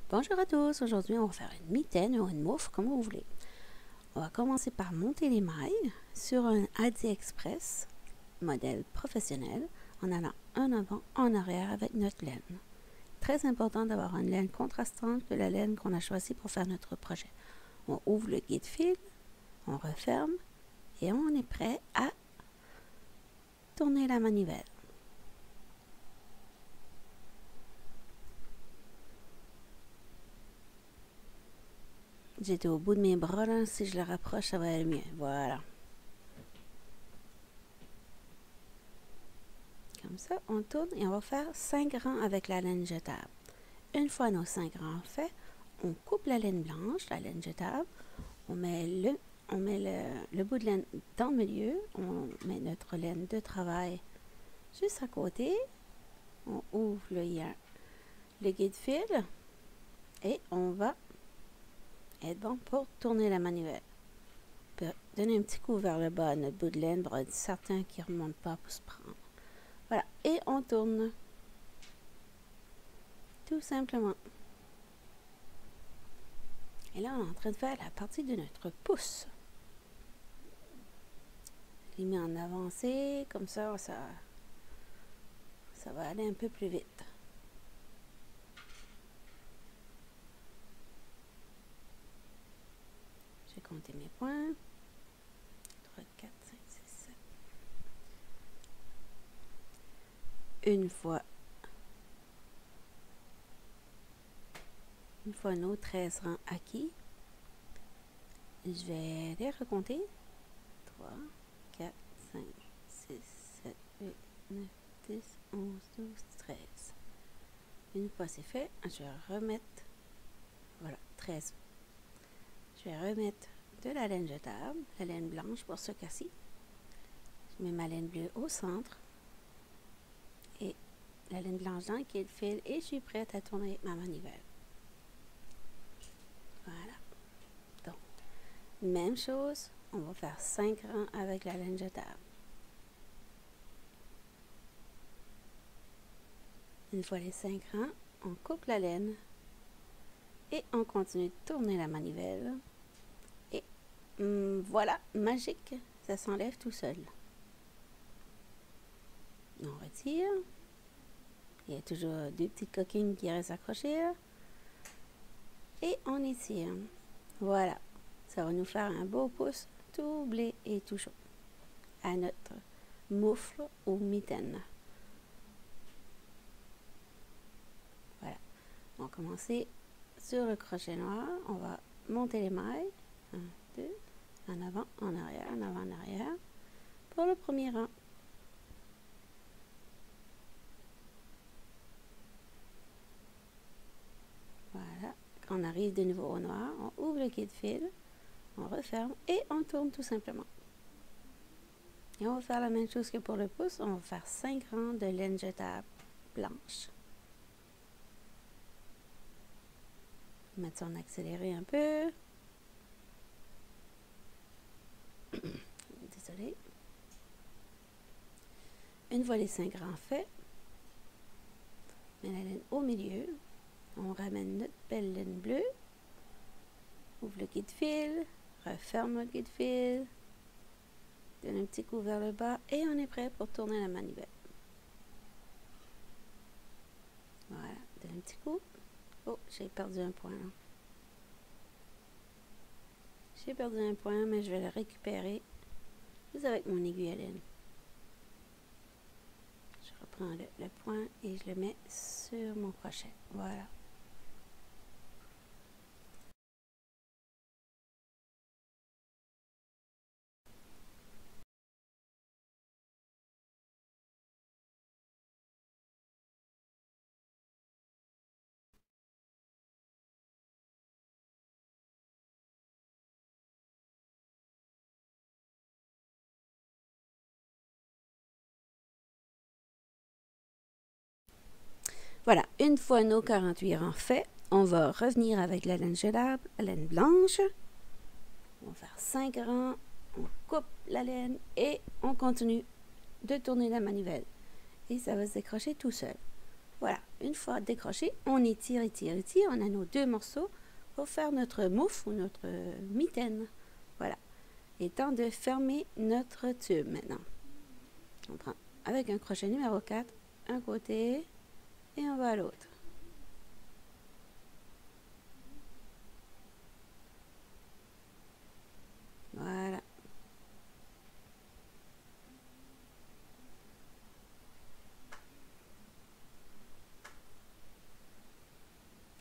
Bonjour à tous, aujourd'hui on va faire une mitaine ou une mouffe comme vous voulez. On va commencer par monter les mailles sur un AliExpress modèle professionnel en allant en avant, en arrière avec notre laine. Très important d'avoir une laine contrastante que la laine qu'on a choisie pour faire notre projet. On ouvre le guide-fil, on referme et on est prêt à tourner la manivelle. J'étais au bout de mes bras là, si je le rapproche ça va aller mieux, voilà. Comme ça, on tourne et on va faire 5 rangs avec la laine jetable. Une fois nos 5 rangs faits, on coupe la laine blanche, la laine jetable, on met le bout de laine dans le milieu, on met notre laine de travail juste à côté, on ouvre le guide-fil et on va être bon pour tourner la manivelle. Donner un petit coup vers le bas à notre bout de laine pour être certain qu'il ne remonte pas pour se prendre. Voilà, et on tourne. Tout simplement. Et là, on est en train de faire la partie de notre pouce. Je l'ai mis en avancé, comme ça va aller un peu plus vite. J'ai compté mes points. 3, 4, 5, 6, 7. Une fois nos 13 rangs acquis, je vais les recompter. 3, 4, 5, 6, 7, 8, 9, 10, 11, 12, 13. Une fois c'est fait, je vais remettre, voilà, 13. Je vais remettre de la laine jetable, la laine blanche pour ce cas-ci. Je mets ma laine bleue au centre et la laine blanche dans le guide-fil et je suis prête à tourner ma manivelle. Voilà. Donc, même chose, on va faire 5 rangs avec la laine jetable. Une fois les 5 rangs, on coupe la laine et on continue de tourner la manivelle. Et voilà, magique, ça s'enlève tout seul. On retire. Il y a toujours 2 petites coquines qui restent accrochées. Et on étire. Voilà, ça va nous faire un beau pouce tout blé et tout chaud à notre moufle ou mitaine. Voilà, on va commencer sur le crochet noir. On va monter les mailles. 1, 2, en avant, en arrière, en avant, en arrière. Pour le premier rang. Voilà, quand on arrive de nouveau au noir, on ouvre le guide-fil, on referme et on tourne tout simplement. Et on va faire la même chose que pour le pouce, on va faire 5 rangs de laine jetable blanche. Mettre ça en accéléré un peu. Désolée. Une fois les 5 rangs faits, on met la laine au milieu. On ramène notre belle laine bleue. Ouvre le guide-fil. Referme le guide-fil. Donne un petit coup vers le bas et on est prêt pour tourner la manivelle. Voilà, donne un petit coup. Oh, j'ai perdu un point là. J'ai perdu un point, mais je vais le récupérer juste avec mon aiguille à laine. Je reprends le point et je le mets sur mon crochet. Voilà. Voilà, une fois nos 48 rangs faits, on va revenir avec la laine jetable, la laine blanche. On va faire 5 rangs, on coupe la laine et on continue de tourner la manivelle. Et ça va se décrocher tout seul. Voilà, une fois décroché, on étire, on a nos deux morceaux pour faire notre mouffe ou notre mitaine. Voilà. Et temps de fermer notre tube maintenant. On prend avec un crochet numéro 4, un côté et on va à l'autre. Voilà.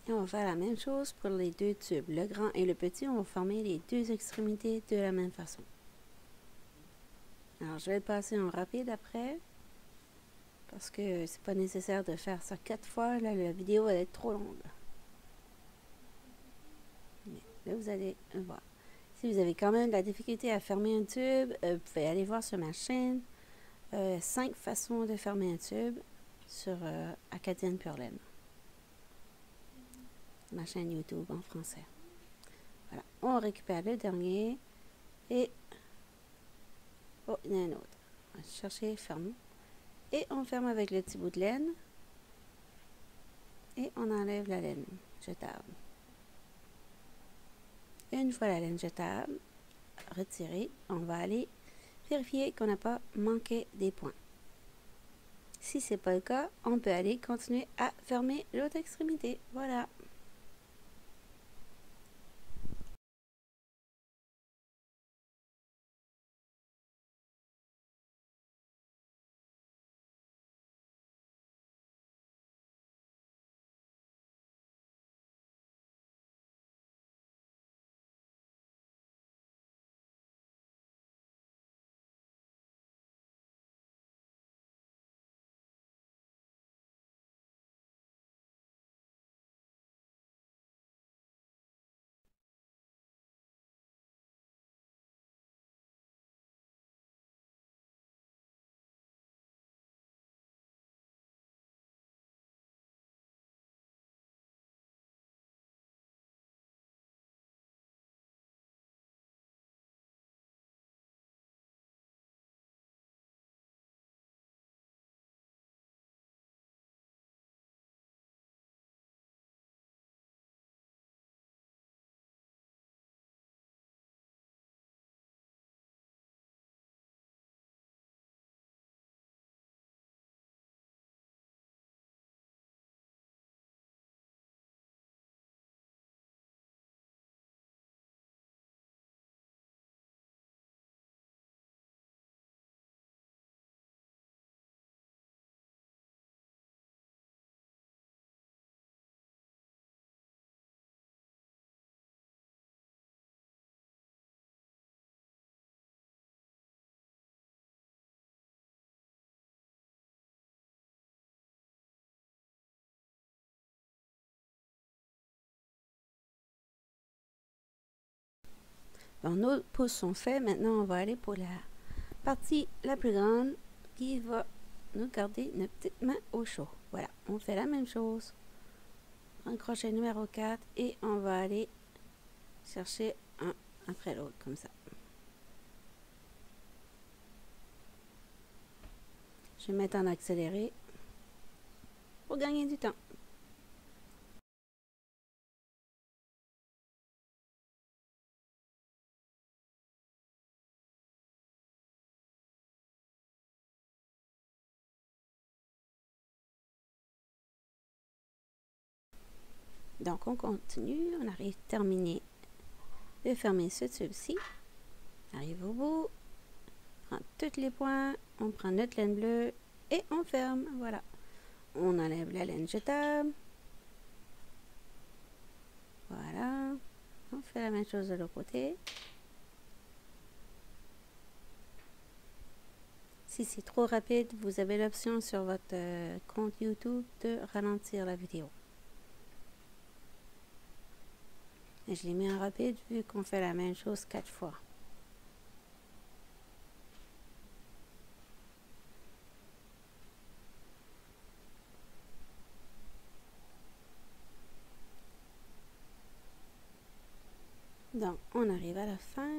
Et on va faire la même chose pour les deux tubes. Le grand et le petit, on va former les deux extrémités de la même façon. Alors, je vais le passer en rapide après. Parce que c'est pas nécessaire de faire ça 4 fois. Là, la vidéo va être trop longue. Mais là, vous allez voir. Si vous avez quand même de la difficulté à fermer un tube, vous pouvez aller voir sur ma chaîne 5 façons de fermer un tube sur Acadienne Purlaine. Ma chaîne YouTube en français. Voilà. On récupère le dernier et... Oh, il y en a un autre. On va chercher, ferme. Et on ferme avec le petit bout de laine. Et on enlève la laine jetable. Une fois la laine jetable retirée, on va aller vérifier qu'on n'a pas manqué des points. Si ce n'est pas le cas, on peut aller continuer à fermer l'autre extrémité. Voilà. Bon, nos pouces sont faits. Maintenant, on va aller pour la partie la plus grande qui va nous garder nos petites mains au chaud. Voilà, on fait la même chose. Un crochet numéro 4 et on va aller chercher un après l'autre comme ça. Je vais mettre en accéléré pour gagner du temps. Donc, on continue. On arrive terminé de fermer ce tube-ci. Arrive au bout. On prend tous les points. On prend notre laine bleue et on ferme. Voilà. On enlève la laine jetable. Voilà. On fait la même chose de l'autre côté. Si c'est trop rapide, vous avez l'option sur votre compte YouTube de ralentir la vidéo. Et je l'ai mis en rapide vu qu'on fait la même chose 4 fois. Donc, on arrive à la fin.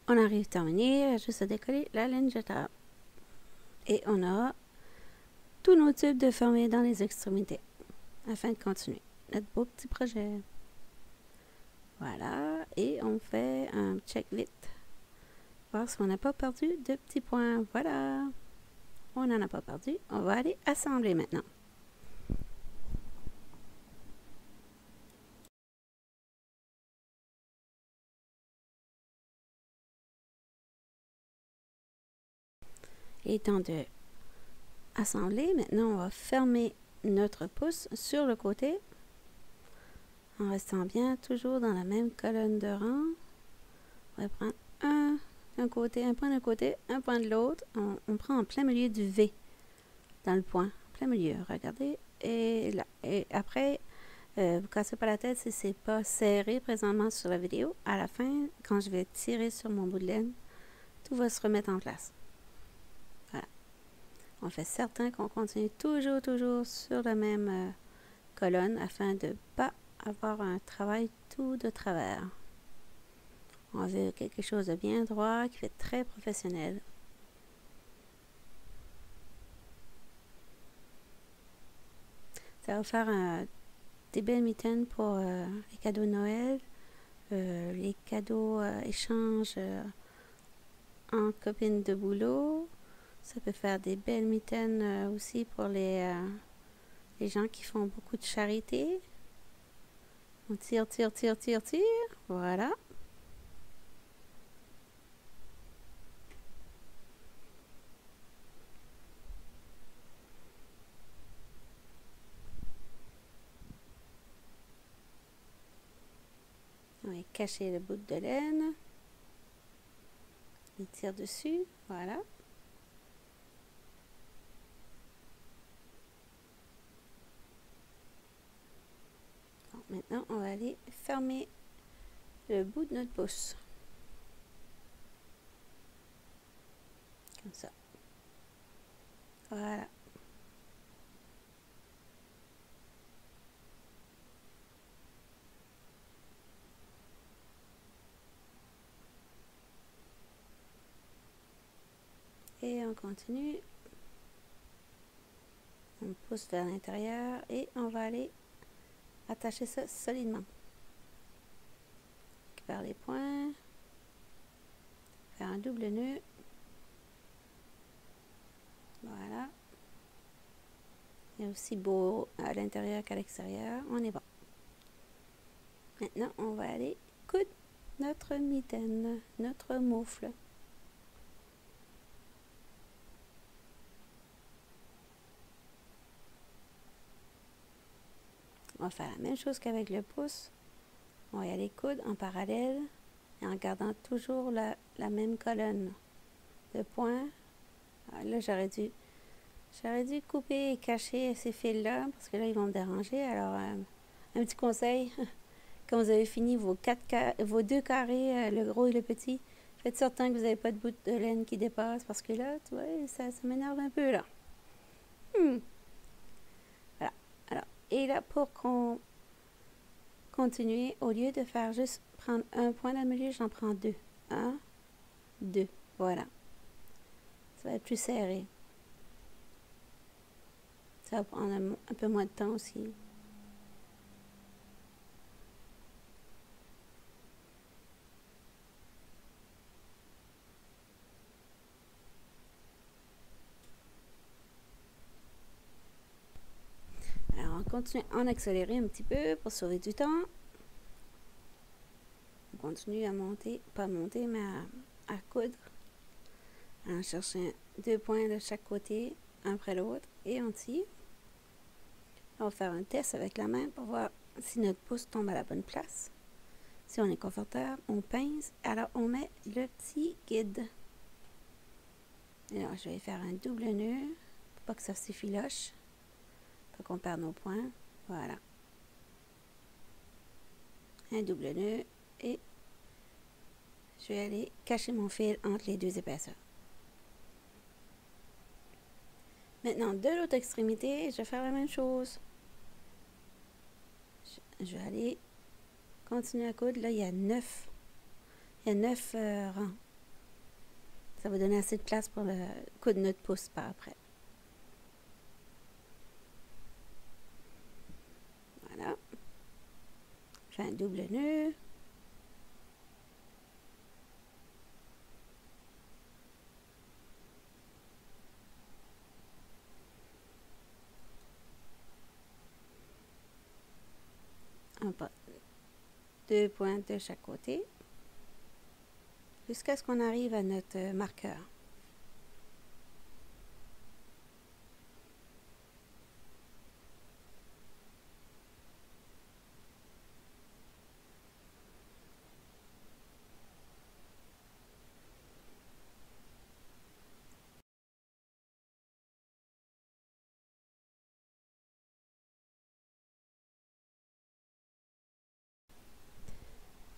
On arrive terminé, il reste juste à décoller la laine jetable. Et on a tous nos tubes de fermer dans les extrémités afin de continuer notre beau petit projet. Voilà, et on fait un check vite, voir si on n'a pas perdu de petits points. Voilà, on n'en a pas perdu. On va aller assembler maintenant. Et temps de assembler, maintenant on va fermer notre pouce sur le côté en restant bien toujours dans la même colonne de rang. On va prendre un d'un côté, un point d'un côté, un point de l'autre. On prend en plein milieu du V dans le point, plein milieu, regardez. Et là, et après, vous cassez pas la tête si c'est pas serré présentement sur la vidéo. À la fin, quand je vais tirer sur mon bout de laine, tout va se remettre en place. Voilà. On fait certain qu'on continue toujours sur la même colonne afin de ne pas avoir un travail tout de travers. On veut quelque chose de bien droit, qui fait très professionnel. Ça va faire des belles mitaines pour les cadeaux de Noël, les cadeaux échanges en copines de boulot. Ça peut faire des belles mitaines aussi pour les gens qui font beaucoup de charité. On tire. Voilà. On va cacher le bout de laine. On tire dessus. Voilà. Bon, maintenant, on va aller fermer le bout de notre pouce. Comme ça. Voilà. Et on continue. On pousse vers l'intérieur et on va aller attacher ça solidement. Vers les points. Faire un double nœud. Voilà. Il est aussi beau à l'intérieur qu'à l'extérieur. On est bon. Maintenant, on va aller coudre notre mitaine, notre moufle. On va faire la même chose qu'avec le pouce. On va y aller coudre en parallèle et en gardant toujours la même colonne de points. Là, j'aurais dû couper et cacher ces fils-là parce que là, ils vont me déranger. Alors, un petit conseil, quand vous avez fini vos deux carrés, le gros et le petit, faites certain que vous n'avez pas de bout de laine qui dépasse parce que là, tu vois, ça m'énerve un peu là. Voilà. Alors, et là, pour continuer, au lieu de faire juste prendre un point dans le milieu, j'en prends deux. Un, deux. Voilà. Ça va être plus serré. Ça va prendre un peu moins de temps aussi. Alors, on continue à en accélérer un petit peu pour sauver du temps. On continue à monter, pas à monter, mais à coudre. On cherche deux points de chaque côté, un après l'autre, et on tire. On va faire un test avec la main pour voir si notre pouce tombe à la bonne place. Si on est confortable, on pince. Alors, on met le petit guide. Alors, je vais faire un double nœud pour pas que ça s'effiloche. Pas qu'on perde nos points. Voilà. Un double nœud et je vais aller cacher mon fil entre les deux épaisseurs. Maintenant, de l'autre extrémité, je vais faire la même chose. Je vais aller continuer à coudre. Là, il y a 9 rangs. Ça va donner assez de place pour le coup de notre pouce par après. Voilà. Je fais un double nœud. On passe 2 pointes de chaque côté jusqu'à ce qu'on arrive à notre marqueur.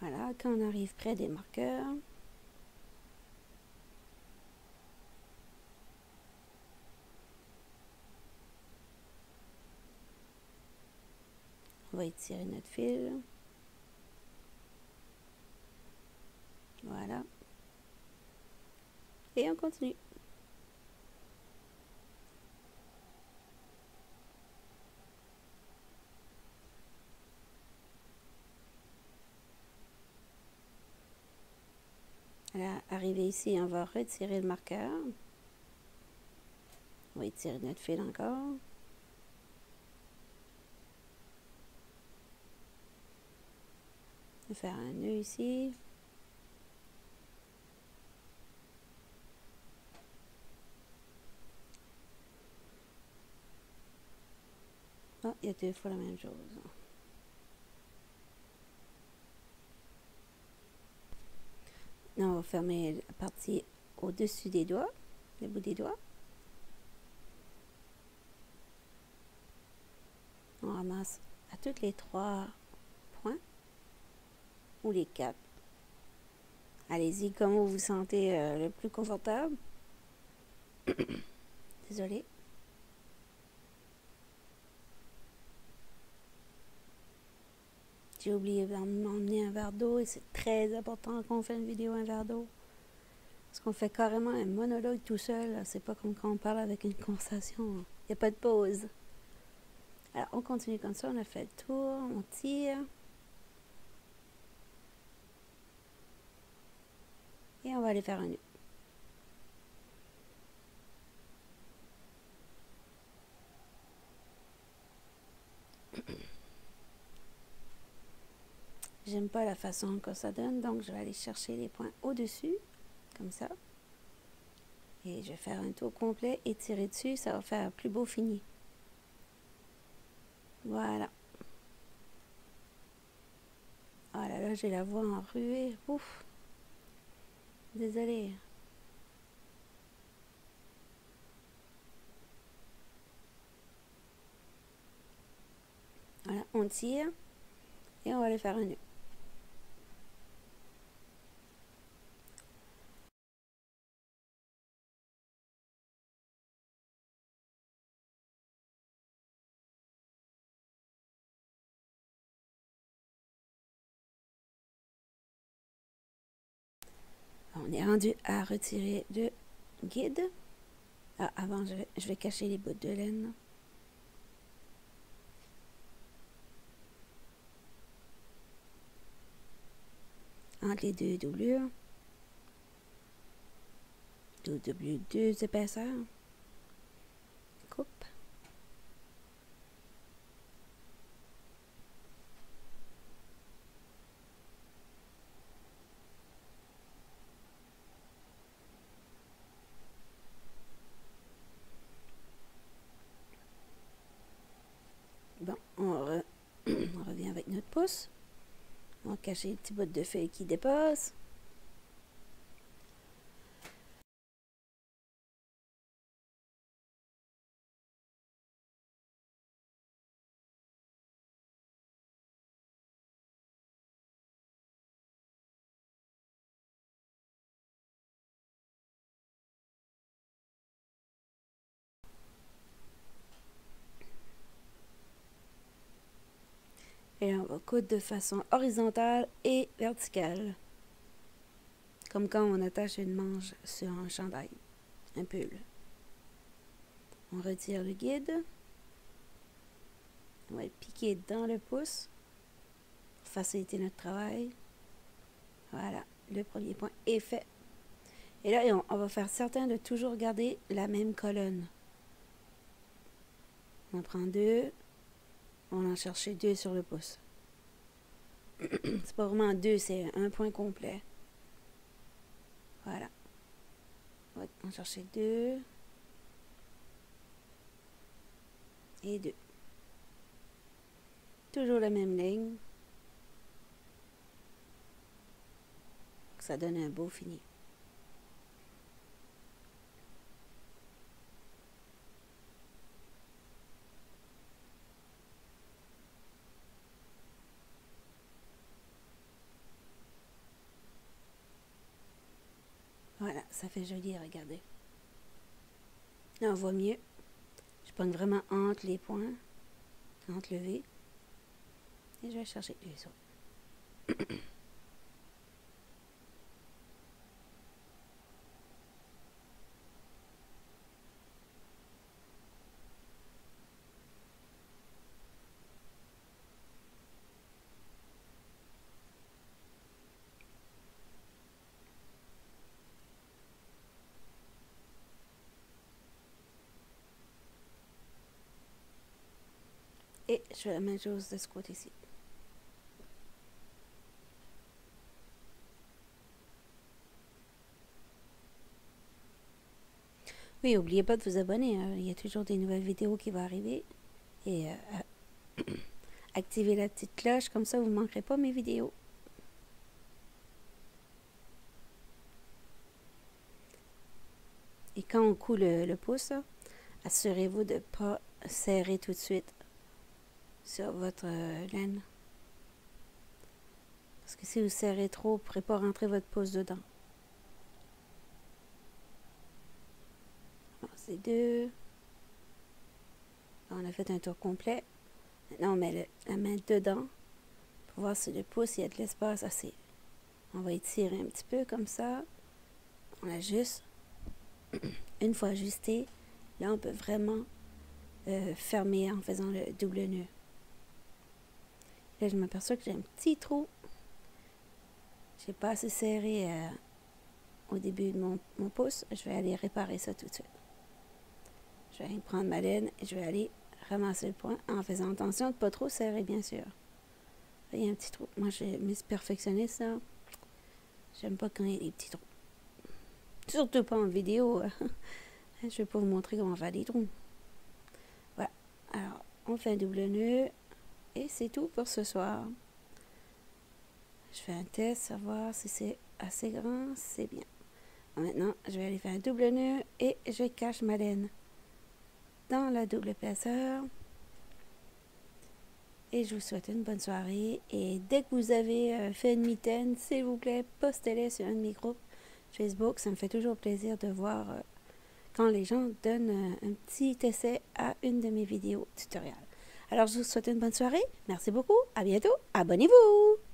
Voilà, quand on arrive près des marqueurs, on va étirer notre fil. Voilà. Et on continue. Voilà, arrivé ici, on va retirer le marqueur. On va étirer notre fil encore. On va faire un nœud ici. Oh, il y a 2 fois la même chose. Là, on va fermer la partie au-dessus des doigts, le bout des doigts. On ramasse à tous les 3 points ou les 4. Allez-y comme vous vous sentez le plus confortable. Désolée. J'ai oublié de m'emmener un verre d'eau et c'est très important qu'on fait une vidéo un verre d'eau. Parce qu'on fait carrément un monologue tout seul. C'est pas comme quand on parle avec une conversation. Il n'y a pas de pause. Alors on continue comme ça. On a fait le tour. On tire. Et on va aller faire un nœud. J'aime pas la façon que ça donne, donc je vais aller chercher les points au-dessus, comme ça. Et je vais faire un tour complet et tirer dessus, ça va faire un plus beau fini. Voilà. Oh là là, j'ai la voix enruée. Ouf. Désolée. Voilà, on tire et on va aller faire un nœud. On est rendu à retirer le guide. Ah, avant, je vais cacher les bouts de laine. Entre les 2 doublures. Deux épaisseurs. Coupe. Bon, on revient avec notre pouce. On va cacher les petits bouts de feuilles qui dépassent. Et on va coudre de façon horizontale et verticale. Comme quand on attache une manche sur un chandail, un pull. On retire le guide. On va le piquer dans le pouce pour faciliter notre travail. Voilà, le premier point est fait. Et là, on va faire certain de toujours garder la même colonne. On en prend 2. On va en chercher 2 sur le pouce. C'est pas vraiment 2, c'est un point complet. Voilà. On va en chercher 2. Et 2. Toujours la même ligne. Ça donne un beau fini. Voilà, ça fait joli à regarder. Là, on voit mieux. Je pogne vraiment entre les points, entre le V. Et je vais chercher les autres. Et je fais la même chose de ce côté-ci. Oui, n'oubliez pas de vous abonner. Hein. Il y a toujours des nouvelles vidéos qui vont arriver. Et activez la petite cloche, comme ça vous ne manquerez pas mes vidéos. Et quand on coud le pouce, assurez-vous de ne pas serrer tout de suite sur votre laine. Parce que si vous serrez trop, vous ne pourrez pas rentrer votre pouce dedans. Alors, c'est 2. On a fait un tour complet. Maintenant, on met la main dedans pour voir si le pouce, il y a de l'espace assez. On va étirer un petit peu comme ça. On ajuste. Une fois ajusté, là, on peut vraiment fermer en faisant le double nœud. Là, je m'aperçois que j'ai un petit trou. J'ai pas assez serré au début de mon pouce. Je vais aller réparer ça tout de suite. Je vais aller prendre ma laine et je vais aller ramasser le point en faisant attention de ne pas trop serrer, bien sûr. Là, il y a un petit trou. Moi, je me suis perfectionniste, ça. J'aime pas quand il y a des petits trous. Surtout pas en vidéo. Je ne vais pas vous montrer comment faire des trous. Voilà. Alors, on fait un double nœud. Et c'est tout pour ce soir. Je fais un test, savoir si c'est assez grand. C'est bien. Maintenant, je vais aller faire un double nœud et je cache ma laine dans la double placeur. Et je vous souhaite une bonne soirée. Et dès que vous avez fait une mitaine, s'il vous plaît, postez-les sur un de mes groupes Facebook. Ça me fait toujours plaisir de voir quand les gens donnent un petit essai à une de mes vidéos tutoriels. Alors, je vous souhaite une bonne soirée. Merci beaucoup. À bientôt. Abonnez-vous.